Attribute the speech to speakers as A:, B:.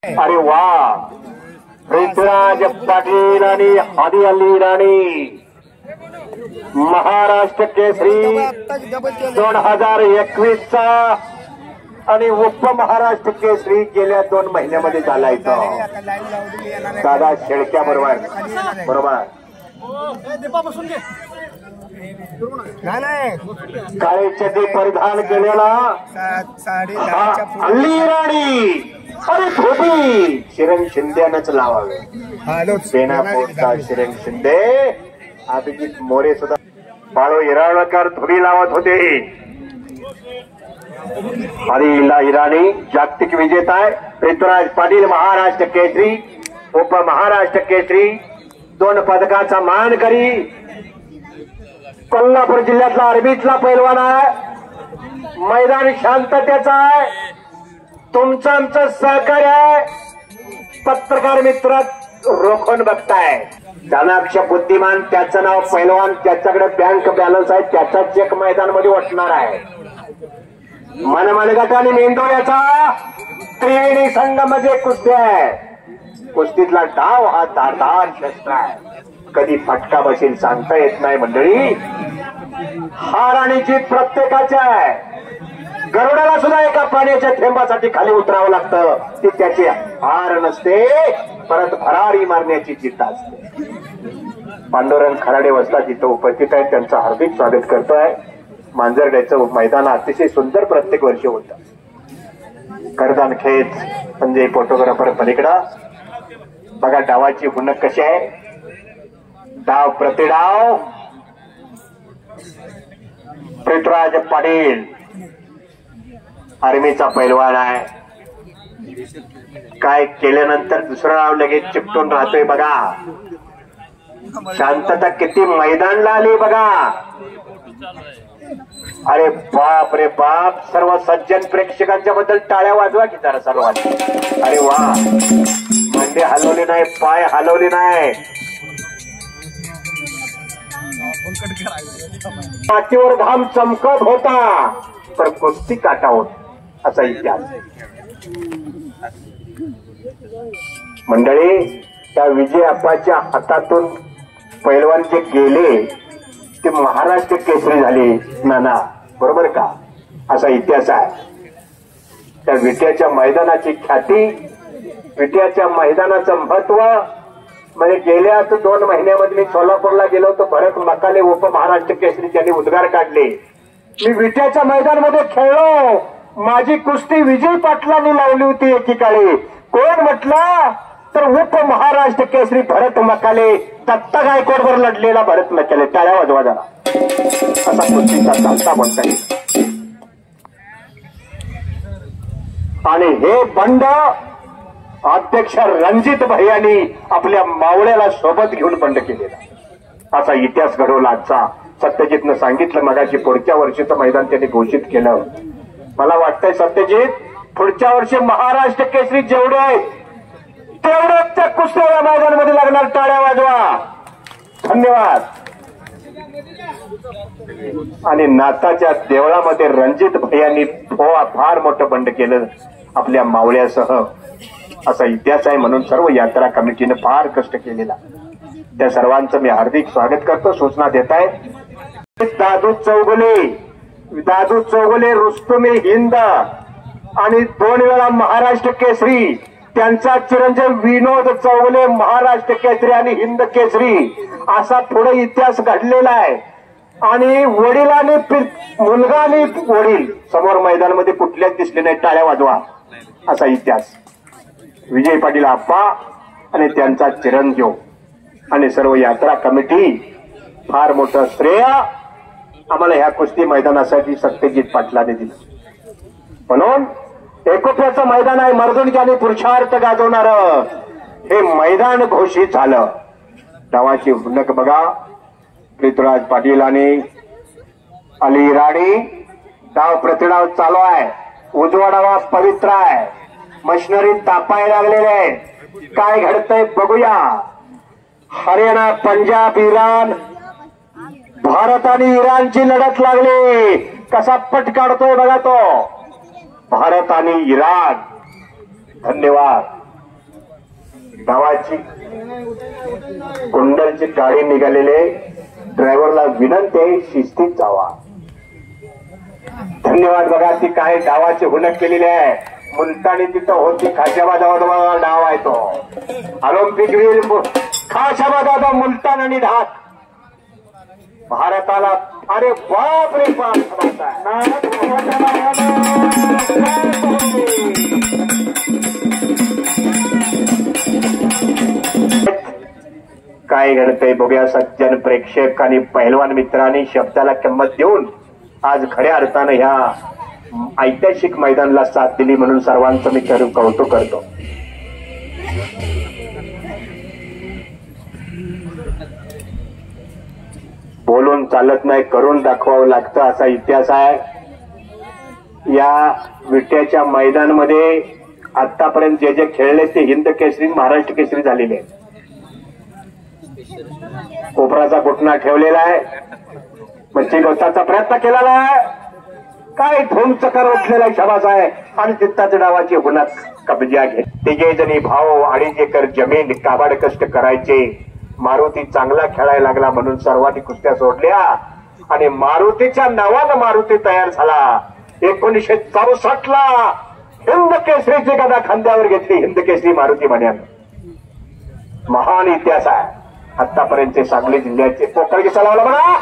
A: अरे वा, पृथ्वीराज पाटील आणि हादी अली राणी महाराष्ट्र केसरी 2021 चा आणि उपमहाराष्ट्र केसरी गेल्या 2 महिन्यामध्ये झाला इथं. दादा शेळक्या बरोबर काळे चड्डी परिधान केलेला अली राणी आणि धोबी शिरंग शिंदेनंच लावावे. सेनापूरचा शिरंग शिंदे, अभिजित मोरे सुद्धा बाळू इराळकर धुरी लावत होते. आणि इराणी जागतिक विजेता आहे. पृथ्वीराज पाटील महाराष्ट्र केसरी, उपमहाराष्ट्र केसरी 2 पदकाचा मान करी. कोल्हापूर जिल्ह्यातला आर्मीतला पैलवान आहे. मैदान शांततेचा आहे. तुमचं आमचं सहकार्य आहे. पत्रकार मित्र रोखून बघताय. चाणाक्ष बुद्धिमान, त्याचं नाव पैलवान, त्याच्याकडे बँक बॅलन्स आहे, त्याचा चेक मैदानामध्ये वाटणार आहे. मनगटाने मेंदोळ्याचा त्रिवेणी संघामध्ये कुस्ती आहे. कुस्तीतला डाव हा धारदार शस्त्र आहे. कधी फटका बसेल सांगता येत नाही मंडळी. हार आणि जीत प्रत्येकाची आहे. गरुडाला सुद्धा एका पाण्याच्या थेंबासाठी खाली उतरावं लागतं. ती त्याची हार नसते, परत भरारी मारण्याची जिद्द असते. पांडुरंग खराडे वस्ताद इथं उपस्थित आहेत, त्यांचं हार्दिक स्वागत करतोय. मांजरड्याचं मैदान अतिशय सुंदर प्रत्येक वर्षी होतं. करदान खेच म्हणजे फोटोग्राफर पलीकडं बघा डावाची हुनक कशी आहे. डाव प्रतिडाव. पृथ्वीराज पाटील आर्मीचा पैलवान आहे. काय केल्यानंतर दुसरं नाव लगेच चिपटून राहतोय बघा. शांतता किती मैदानला आली बघा. अरे बाप रे बाप, सर्व सज्जन प्रेक्षकांच्या बद्दल टाळ्या वाजवा की जरा सर्वांनी. अरे वा, मांडे हलवले नाही, पाय हलवले नाही. पाठीवर घाम चमकत होता, तर कुस्ती काटा होत असा इतिहास. मंडळी, त्या विजय अप्पाच्या हातातून पैलवान जे गेले ते महाराष्ट्र केसरी झाले. नाना बरोबर का, असा इतिहास आहे. त्या विट्याच्या मैदानाची ख्याती, विट्याच्या मैदानाचं महत्व म्हणजे गेल्या 2 महिन्यामध्ये मी सोलापूरला गेलो होतो. भरत मकाले उपमहाराष्ट्र केसरी त्यांनी उद्गार काढले. मी विट्याच्या मैदानामध्ये खेळलो. माझी कुस्ती विजय पाटलांनी लावली होती एकीकाळी. कोण म्हटलं तर उपमहाराष्ट्र केसरी भरत मकाले, दत्ता गायकवाडवर लढलेला भरत मकाले. टाळ्या वाजवा जरा. असा कुस्तीचा चालता म्हणता येईल. आणि हे बंड अध्यक्ष रणजित भैयांनी आपल्या मावळ्याला सोबत घेऊन बंड केलेला. असा इतिहास घडवला आजचा. सत्यजितनं सांगितलं मगाशी पुढच्या वर्षीचं मैदान त्यांनी घोषित केलं. मला वाटतंय सत्यजित, पुढच्या वर्षी महाराष्ट्र केसरी जेवढे आहेत तेवढ्याच त्या कुस्त्या मैदानामध्ये लागणार. टाळ्या वाजवा. धन्यवाद. आणि नाताच्या देवळामध्ये रणजित भैयांनी फार मोठं बंड केलं आपल्या मावळ्यासह. असा इतिहास आहे. म्हणून सर्व यात्रा कमिटीने फार कष्ट केलेला. त्या सर्वांचं मी हार्दिक स्वागत करतो. सूचना देत आहेत दादू चौगुले रुस्तुमी हिंद आणि 2 वेळा महाराष्ट्र केसरी. त्यांचा चिरंजीव विनोद चौगुले महाराष्ट्र केसरी आणि हिंद केसरी. असा पुढे इतिहास घडलेला आहे. आणि वडिलांनी मुलगा आणि वडील समोर मैदानामध्ये कुठल्याच दिसले नाही. टाळ्या वाजवा. असा इतिहास. विजय पाटील आप्पा आणि त्यांचा चिरंजीव आणि सर्व यात्रा कमिटी, फार मोठं श्रेय आम्हाला ह्या कुस्ती मैदानासाठी सत्यजित पाटलाने दिलं. म्हणून एकोप्याचं मैदान आहे. मर्दुनकी आणि पुरुषार्थ गाजवणार हे मैदान घोषित झालं. डावाची हुनक बघा. पृथ्वीराज पाटील आणि अली राणी. डाव प्रतिडाव चालू आहे. उजवा डावा पवित्र आहे. मशिनरी तापायला लागलेले आहे. काय घडतंय बघूया. हरियाणा, पंजाब, इराण, भारत आणि इराणची लढत लागली. कसा पट काढतोय बघा तो भारत आणि इराण. धन्यवाद. धावाची कुंडलची गाडी निघालेले ड्रायव्हरला विनंती आहे शिस्तीत जावा. धन्यवाद. बघा ती काय डावाची हुनक केलेली आहे. मुलतानी तिथं होती खाशाबाद डाव आहे तो ऑलिम्पिक वीर खाशाबाद मुलतान आणि ढाक भारताला. अरे बाप रे बाप. काय घडतंय बघूया. सज्जन प्रेक्षक आणि पहिलवान मित्रांनी शब्दाला किंमत देऊन आज खऱ्या अर्थानं ह्या ऐतिहासिक मैदानाला साथ दिली म्हणून सर्वांचं मी कौतुक करतो. बोलून चालत नाही, करून दाखवावं लागतं असा इतिहास आहे. या विट्याच्या मैदानामध्ये आतापर्यंत जे जे खेळले ते हिंद केसरी महाराष्ट्र केसरी झालेले. कोपराचा घुटना ठेवलेला आहे. मच्छी गोताचा प्रयत्न केलेला आहे. काय धूमचकार उठलेला शबास आहे आणि चित्ताच्या डावाची हुनक कब्जा घे. तिघे जणी भाऊ 2.5 एकर जमीन काबाड कष्ट करायचे. मारुती चांगला खेळायला लागला म्हणून सर्वांनी कुस्त्या सोडल्या आणि मारुतीच्या नावानं मारुती तयार झाला. 1964 ला हिंद केसरीची गदा खांद्यावर घेतली. हिंद केसरी मारुती म्हण्यानं महान इतिहास आहे. आतापर्यंत सांगली जिल्ह्याचे पोकळगी चलावला म्हणा.